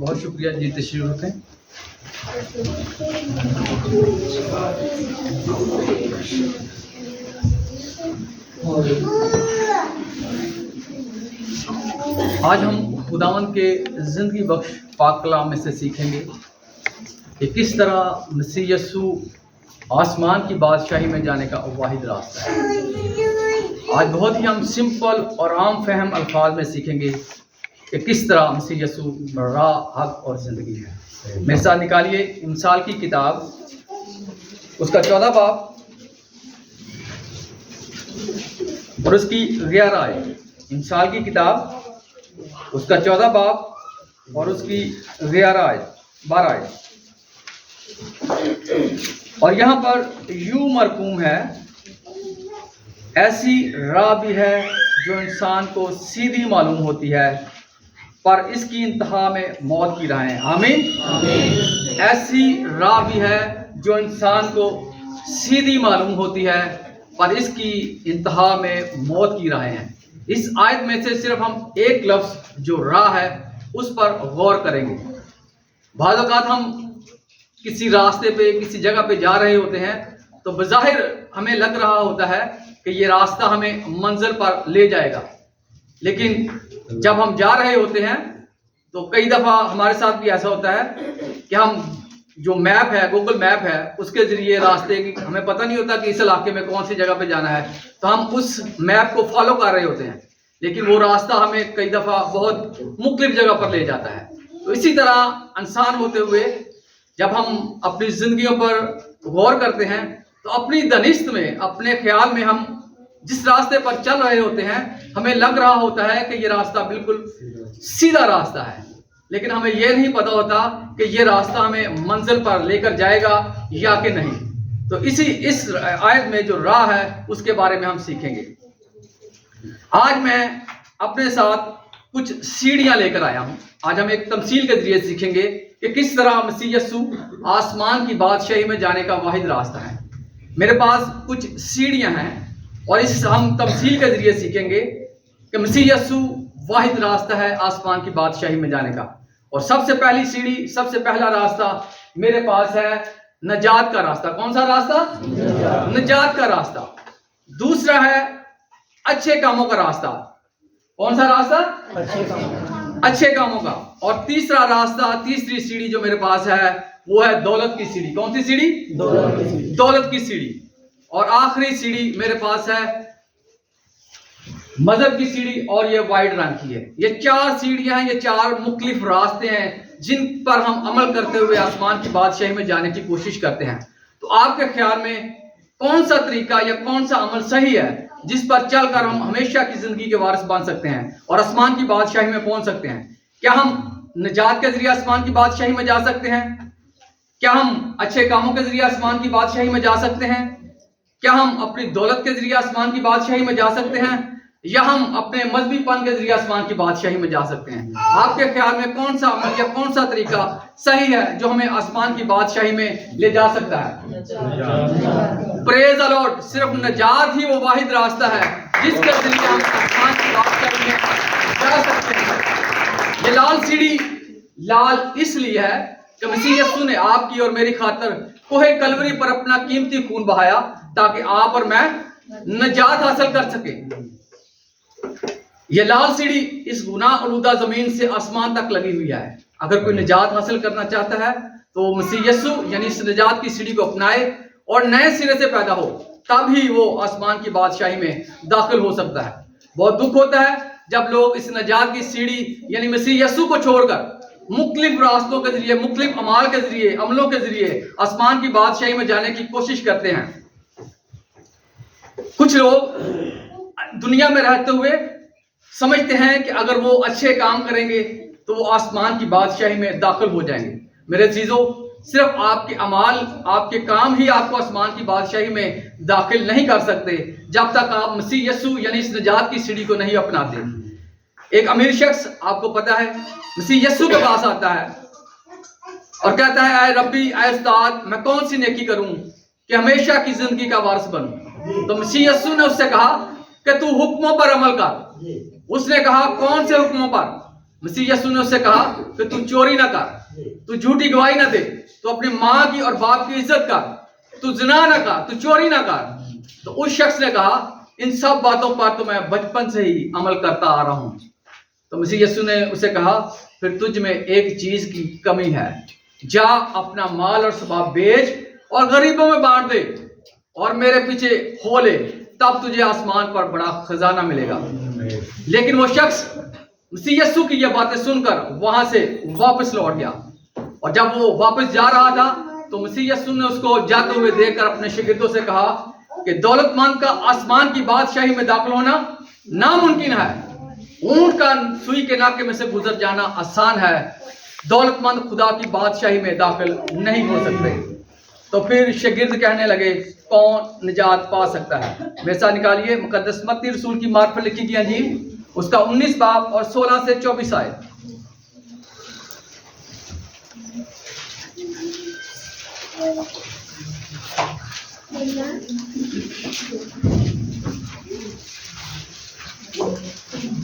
بہت شکریہ جی، تشریف رکھیں۔ آج ہم خداوند کے زندگی بخش پاک کلام میں سے سیکھیں گے کہ کس طرح مسیح یسوع آسمان کی بادشاہی میں جانے کا واحد راستہ ہے۔ آج بہت ہی ہم سمپل اور عام فہم الفاظ میں سیکھیں گے کہ کس طرح مسیح یسوع راہ، حق اور زندگی ہے۔ میرے ساتھ نکالیے امثال کی کتاب، اس کا 14 باب اور اس کی 11 آیت۔ امثال کی کتاب، اس کا 14 باب اور اس کی 12 آیت۔ اور یہاں پر یوں مرقوم ہے، ایسی راہ بھی ہے جو انسان کو سیدھی معلوم ہوتی ہے، پر اس کی انتہا میں موت کی راہیں۔ آمین۔ ایسی راہ بھی ہے جو انسان کو سیدھی معلوم ہوتی ہے، پر اس کی انتہا میں موت کی راہیں ہیں۔ اس آیت میں سے صرف ہم ایک لفظ جو راہ ہے اس پر غور کریں گے۔ بعض اوقات ہم کسی راستے پہ، کسی جگہ پہ جا رہے ہوتے ہیں تو بظاہر ہمیں لگ رہا ہوتا ہے کہ یہ راستہ ہمیں منزل پر لے جائے گا، لیکن جب ہم جا رہے ہوتے ہیں تو کئی دفعہ ہمارے ساتھ بھی ایسا ہوتا ہے کہ ہم جو میپ ہے، گوگل میپ ہے، اس کے ذریعے راستے کی ہمیں پتہ نہیں ہوتا کہ اس علاقے میں کون سی جگہ پہ جانا ہے، تو ہم اس میپ کو فالو کر رہے ہوتے ہیں، لیکن وہ راستہ ہمیں کئی دفعہ بہت مختلف جگہ پر لے جاتا ہے۔ تو اسی طرح انسان ہوتے ہوئے جب ہم اپنی زندگیوں پر غور کرتے ہیں تو اپنی دانست میں، اپنے خیال میں ہم جس راستے پر چل رہے ہوتے ہیں ہمیں لگ رہا ہوتا ہے کہ یہ راستہ بالکل سیدھا راستہ ہے، لیکن ہمیں یہ نہیں پتا ہوتا کہ یہ راستہ ہمیں منزل پر لے کر جائے گا یا کہ نہیں۔ تو اس آیت میں جو راہ ہے اس کے بارے میں ہم سیکھیں گے۔ آج میں اپنے ساتھ کچھ سیڑھیاں لے کر آیا ہوں۔ آج ہم ایک تمثیل کے ذریعے سیکھیں گے کہ کس طرح مسیح یسوع آسمان کی بادشاہی میں جانے کا واحد راستہ ہے۔ میرے پاس کچھ سیڑھیاں ہیں اور اس ہم تمثیل کے ذریعے سیکھیں گے کہ مسیح یسوع واحد راستہ ہے آسمان کی بادشاہی میں جانے کا۔ اور سب سے پہلی سیڑھی، سب سے پہلا راستہ میرے پاس ہے نجات کا راستہ۔ کون سا راستہ؟ نجات کا راستہ۔ دوسرا ہے اچھے کاموں کا راستہ۔ کون سا راستہ؟ اچھے کاموں کا۔ اور تیسرا راستہ، تیسری سیڑھی جو میرے پاس ہے وہ ہے دولت کی سیڑھی۔ کون سی سیڑھی؟ دولت کی سیڑھی۔ اور آخری سیڑھی میرے پاس ہے مذہب کی سیڑھی، اور یہ وائٹ رنگ کی ہے۔ یہ 4 سیڑھیاں ہیں، یہ 4 مختلف راستے ہیں جن پر ہم عمل کرتے ہوئے آسمان کی بادشاہی میں جانے کی کوشش کرتے ہیں۔ تو آپ کے خیال میں کون سا طریقہ یا کون سا عمل صحیح ہے جس پر چل کر ہم ہمیشہ کی زندگی کے وارث بن سکتے ہیں اور آسمان کی بادشاہی میں پہنچ سکتے ہیں؟ کیا ہم نجات کے ذریعے آسمان کی بادشاہی میں جا سکتے ہیں؟ کیا ہم اچھے کاموں کے ذریعے آسمان کی بادشاہی میں جا سکتے ہیں؟ کیا ہم اپنی دولت کے ذریعے آسمان کی بادشاہی میں جا سکتے ہیں؟ یا ہم اپنے مذہبی پن کے ذریعے آسمان کی بادشاہی میں جا سکتے ہیں؟ آپ کے خیال میں کون سا عمل یا کون سا طریقہ صحیح ہے جو ہمیں آسمان کی بادشاہی میں لے جا سکتا ہے؟ پریز دی لارڈ۔ صرف نجات ہی وہ واحد راستہ ہے جس کے ذریعے ہم آسمان کی بادشاہی میں جا سکتے ہیں۔ یہ لال سیڑھی لال اس لیے ہے کہ مسیح یسوع نے آپ کی اور میری خاطر کوہ کلوری پر اپنا قیمتی خون بہایا تاکہ آپ اور میں نجات حاصل کر سکیں۔ یہ لال سیڑھی اس گناہ آلودہ زمین سے آسمان تک لگی ہوئی ہے۔ اگر کوئی نجات حاصل کرنا چاہتا ہے تو وہ مسیح یسوع یعنی اس نجات کی سیڑھی کو اپنائے اور نئے سرے سے پیدا ہو، تب ہی وہ آسمان کی بادشاہی میں داخل ہو سکتا ہے۔ بہت دکھ ہوتا ہے جب لوگ اس نجات کی سیڑھی یعنی مسیح یسوع کو چھوڑ کر مختلف راستوں کے ذریعے، مختلف اعمال کے ذریعے، عملوں کے ذریعے آسمان کی بادشاہی میں جانے کی کوشش کرتے ہیں۔ کچھ لوگ دنیا میں رہتے ہوئے سمجھتے ہیں کہ اگر وہ اچھے کام کریں گے تو وہ آسمان کی بادشاہی میں داخل ہو جائیں گے۔ میرے عزیزو، صرف آپ کے اعمال، آپ کے کام ہی آپ کو آسمان کی بادشاہی میں داخل نہیں کر سکتے جب تک آپ مسیح یسوع یعنی اس نجات کی سیڑھی کو نہیں اپناتے۔ ایک امیر شخص، آپ کو پتا ہے، مسیح یسوع کے پاس آتا ہے اور کہتا ہے، اے ربی، اے استاد، میں کون سی نیکی کروں کہ ہمیشہ کی زندگی کا وارث بنوں؟ تو مسیح یسوع نے اس سے کہا کہ تو حکموں پر عمل کر۔ اس نے کہا، کون سے حکموں پر؟ مسیح یسوع نے اس سے کہا کہ تو چوری نہ کر، تو جھوٹی گواہی نہ دے، تو اپنے ماں کی اور باپ کی عزت کر، تو زنا نہ کر، تو چوری نہ کر۔ تو اس شخص نے کہا ان سب باتوں پر تو میں بچپن سے ہی عمل کرتا آ رہا ہوں۔ تو مسیح یسوع نے اسے کہا پھر تجھ میں ایک چیز کی کمی ہے، جا اپنا مال اور اسباب بیچ اور غریبوں میں بانٹ دے اور میرے پیچھے ہو لے، تب تجھے آسمان پر بڑا خزانہ ملے گا۔ لیکن وہ شخص مسیح یسوع کی یہ باتیں سن کر وہاں سے واپس لوٹ گیا، اور جب وہ واپس جا رہا تھا تو مسیح یسوع نے اس کو جاتے ہوئے دیکھ کر اپنے شاگردوں سے کہا کہ دولت مند کا آسمان کی بادشاہی میں داخل ہونا ناممکن ہے، اونٹ کا سوئی کے ناکے میں سے گزر جانا آسان ہے، دولت مند خدا کی بادشاہی میں داخل نہیں ہو سکتے۔ تو پھر شاگرد کہنے لگے کون نجات پا سکتا ہے؟ میرے ساتھ نکالیے مقدس متی رسول کی معرفت لکھی گئی انجیل، اس کا 19 باب اور 16 سے 24 آیت۔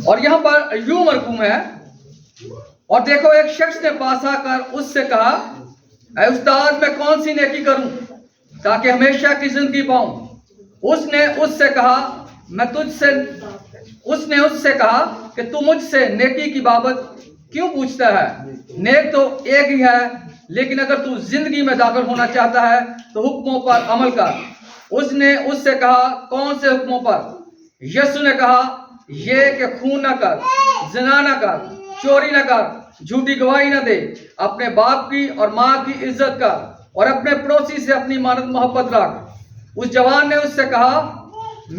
اور یہاں پر یوں مرقوم ہے، اور دیکھو ایک شخص نے پاس آ کر اس سے کہا اے استاد میں کون سی نیکی کروں تاکہ ہمیشہ کی زندگی پاؤں؟ اس نے اس سے کہا کہ تو مجھ سے نیکی کی بابت کیوں پوچھتا ہے؟ نیک تو ایک ہی ہے، لیکن اگر تو زندگی میں داخل ہونا چاہتا ہے تو حکموں پر عمل کر۔ اس نے اس سے کہا کون سے حکموں پر؟ یسوع نے کہا یہ کہ خون نہ کر، زنا نہ کر، چوری نہ کر، جھوٹی گواہی نہ دے، اپنے باپ کی اور ماں کی عزت کر، اور اپنے پڑوسی سے اپنی مانت محبت رکھ۔ اس جوان نے اس سے کہا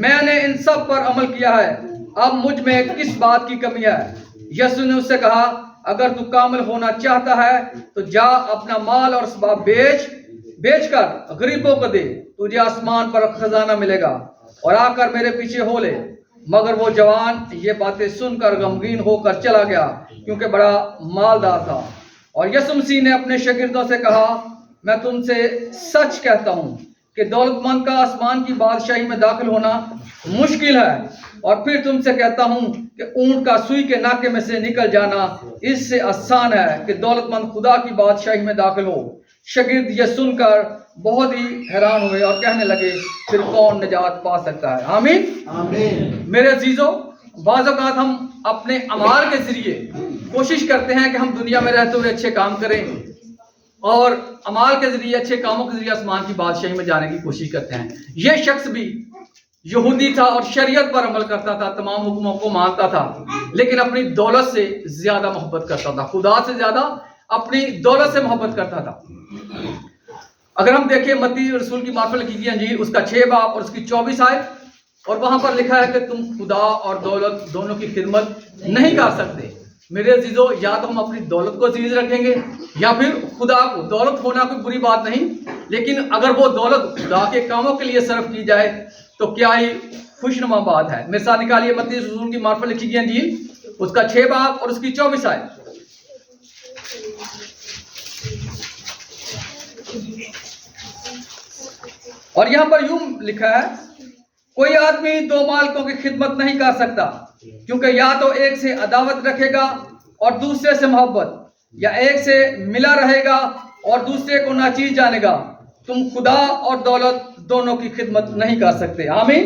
میں نے ان سب پر عمل کیا ہے، اب مجھ میں کس بات کی کمی ہے؟ یسوع نے اس سے کہا اگر تو کامل ہونا چاہتا ہے تو جا اپنا مال اور اسباب بیچ کر غریبوں کو دے، تجھے آسمان پر خزانہ ملے گا، اور آ کر میرے پیچھے ہو لے۔ مگر وہ جوان یہ باتیں سن کر غمگین ہو کر چلا گیا، کیونکہ بڑا مالدار تھا۔ اور یسوع مسیح نے اپنے شاگردوں سے کہا میں تم سے سچ کہتا ہوں کہ دولت مند کا آسمان کی بادشاہی میں داخل ہونا مشکل ہے، اور پھر تم سے کہتا ہوں کہ اونٹ کا سوئی کے ناکے میں سے نکل جانا اس سے آسان ہے کہ دولت مند خدا کی بادشاہی میں داخل ہو۔ شاگرد یہ سن کر بہت ہی حیران ہوئے اور کہنے لگے پھر کون نجات پا سکتا ہے؟ آمین۔ میرے عزیزو، بعض اوقات ہم اپنے اعمال کے ذریعے کوشش کرتے ہیں کہ ہم دنیا میں رہتے ہوئے اچھے کام کریں، اور اعمال کے ذریعے اچھے کاموں کے ذریعے آسمان کی بادشاہی میں جانے کی کوشش کرتے ہیں۔ یہ شخص بھی یہودی تھا اور شریعت پر عمل کرتا تھا، تمام حکموں کو مانتا تھا، لیکن اپنی دولت سے زیادہ محبت کرتا تھا، خدا سے زیادہ اپنی دولت سے محبت کرتا تھا۔ اگر ہم دیکھیں متی رسول کی معرفت لکھی گئی انجیل، اس کا 6 باب اور اس کی 24 آیت، اور وہاں پر لکھا ہے کہ تم خدا اور دولت دونوں کی خدمت نہیں کر سکتے۔ میرے عزیزو، یا تو ہم اپنی دولت کو عزیز رکھیں گے یا پھر خدا کو۔ دولت ہونا کوئی بری بات نہیں، لیکن اگر وہ دولت خدا کے کاموں کے لیے صرف کی جائے تو کیا ہی خوشنما بات ہے۔ میرے ساتھ نکالیے متی رسول کی معرفت لکھی گئی انجیل، اس کا 6 باب اور اس کی 24 آیت۔ اور یہاں پر یوں لکھا ہے کوئی آدمی 2 مالکوں کی خدمت نہیں کر سکتا، کیونکہ یا تو ایک سے عداوت رکھے گا اور دوسرے سے محبت، یا ایک سے ملا رہے گا اور دوسرے کو ناچیز جانے گا۔ تم خدا اور دولت دونوں کی خدمت نہیں کر سکتے۔ آمین۔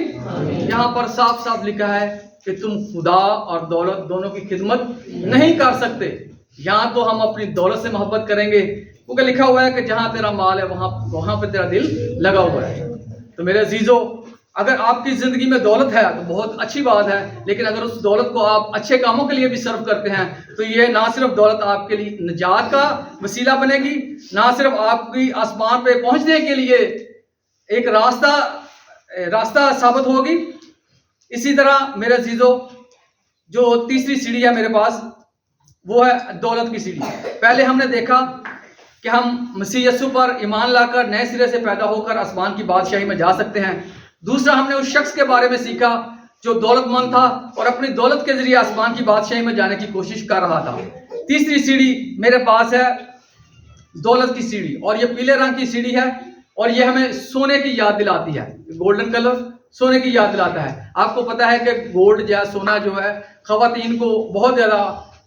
یہاں پر صاف صاف لکھا ہے کہ تم خدا اور دولت دونوں کی خدمت نہیں کر سکتے۔ یہاں تو ہم اپنی دولت سے محبت کریں گے، کیونکہ لکھا ہوا ہے کہ جہاں تیرا مال ہے وہاں پہ تیرا دل لگا ہوا ہے۔ تو میرے عزیزو، اگر آپ کی زندگی میں دولت ہے تو بہت اچھی بات ہے، لیکن اگر اس دولت کو آپ اچھے کاموں کے لیے بھی صرف کرتے ہیں تو یہ نہ صرف دولت آپ کے لیے نجات کا وسیلہ بنے گی، نہ صرف آپ کی آسمان پہ پہنچنے کے لیے ایک راستہ ثابت ہوگی۔ اسی طرح میرے عزیزو، جو تیسری سیڑھی ہے میرے پاس، وہ ہے دولت کی سیڑھی۔ پہلے ہم نے دیکھا کہ ہم مسیح یسوع پر ایمان لا کر نئے سرے سے پیدا ہو کر آسمان کی بادشاہی میں جا سکتے ہیں۔ دوسرا، ہم نے اس شخص کے بارے میں سیکھا جو دولت مند تھا اور اپنی دولت کے ذریعے آسمان کی بادشاہی میں جانے کی کوشش کر رہا تھا۔ تیسری سیڑھی میرے پاس ہے دولت کی سیڑھی، اور یہ پیلے رنگ کی سیڑھی ہے، اور یہ ہمیں سونے کی یاد دلاتی ہے۔ گولڈن کلر سونے کی یاد دلاتا ہے۔ آپ کو پتا ہے کہ گولڈ یا سونا جو ہے خواتین کو بہت زیادہ